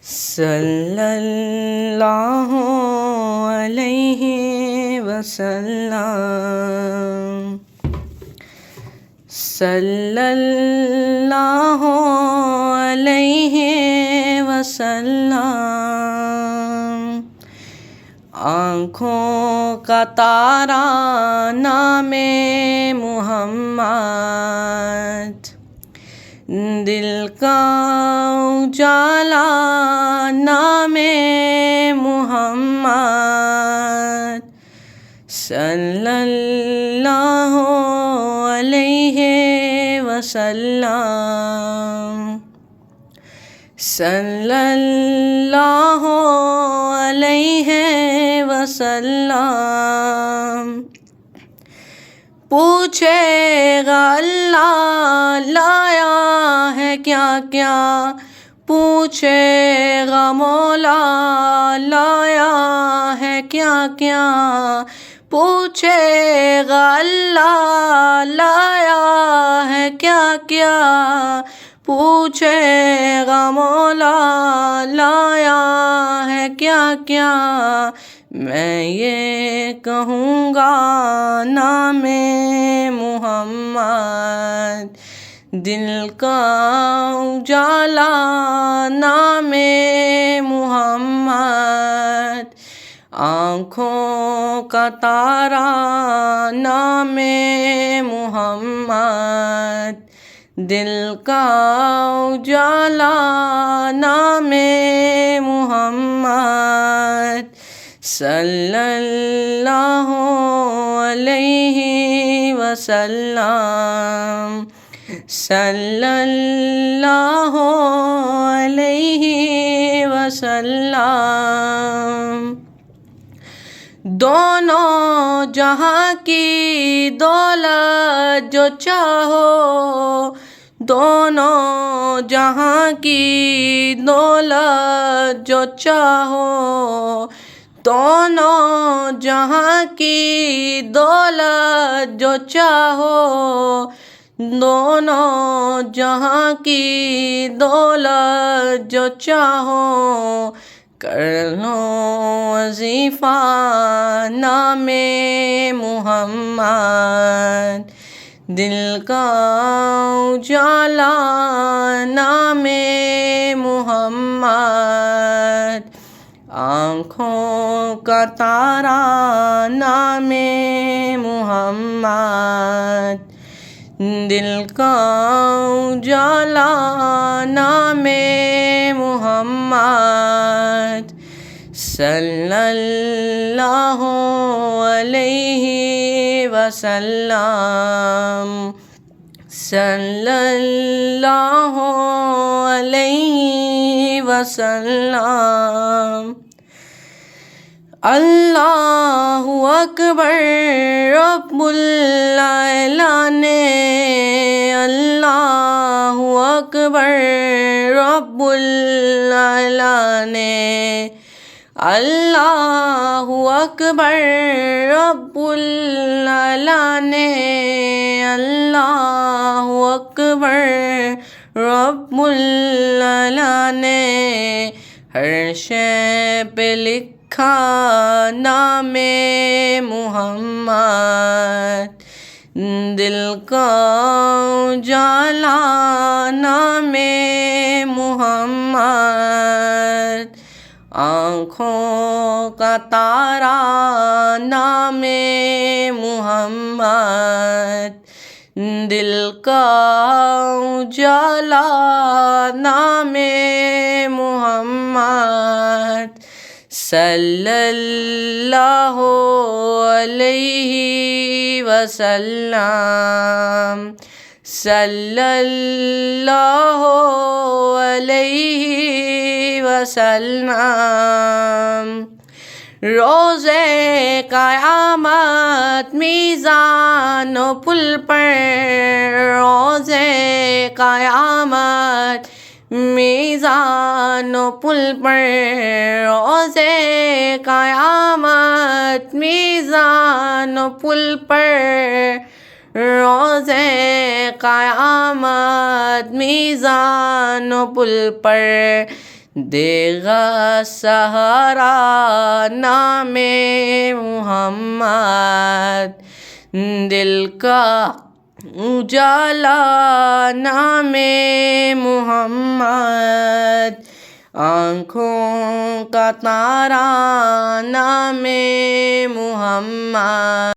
صلی اللہ علیہ وسلم، صلی اللہ علیہ وسلم۔ آنکھوں کا تارا نام محمد، دل کا اجالا نام محمد، صلی اللہ علیہ وسلم، صلی اللہ علیہ وسلم۔ پوچھے گا اللہ لایا ہے کیا کیا، پوچھے گا مولا لایا ہے کیا کیا، پوچھے گا اللہ لایا ہے کیا کیا، پوچھے گا مولا لایا ہے کیا کیا۔ میں یہ کہوں گا نام محمد، دل کا اجالا نام محمد، آنکھوں کا تارا نام محمد، دل کا اجالا نام محمد، صلی اللہ علیہ وسلم، صلی اللہ علیہ وسلم۔ دونوں جہاں کی دولت جو چاہو، دونوں جہاں کی دولت جو چاہو، دونوں جہاں کی دولت جو چاہو، دونوں جہاں کی دولت جو چاہو، کر لو وظیفہ نام محمد، دل کا اجالا نام محمد، آنکھوں کا تارا نام محمد، دل کا اجالا نام محمد، صلی اللہ علیہ وسلم، صلی اللہ علیہ وسلم۔ اللہ اکبر رب العالمین، اللہ اکبر رب العالمین، اللہ اکبر رب العالمین، اللہ اکبر رب العالمین۔ ہر شے پہ لکھا نام محمد، دل کا اجالا نام محمد، آنکھوں کا تارا نام محمد، دل کا اجالا نام محمد، صلی اللہ علیہ وسلم، صلی اللہ علیہ وسلم۔ روز قیامت میزان و پل پر، روز قیامت میزان و پل پر، روز قیامت میزان و پل پر، روز قیامت میزان و پل پر دے گا سہارا نام محمد، دل کا اجالا نام محمد، آنکھوں کا تارا نام محمد۔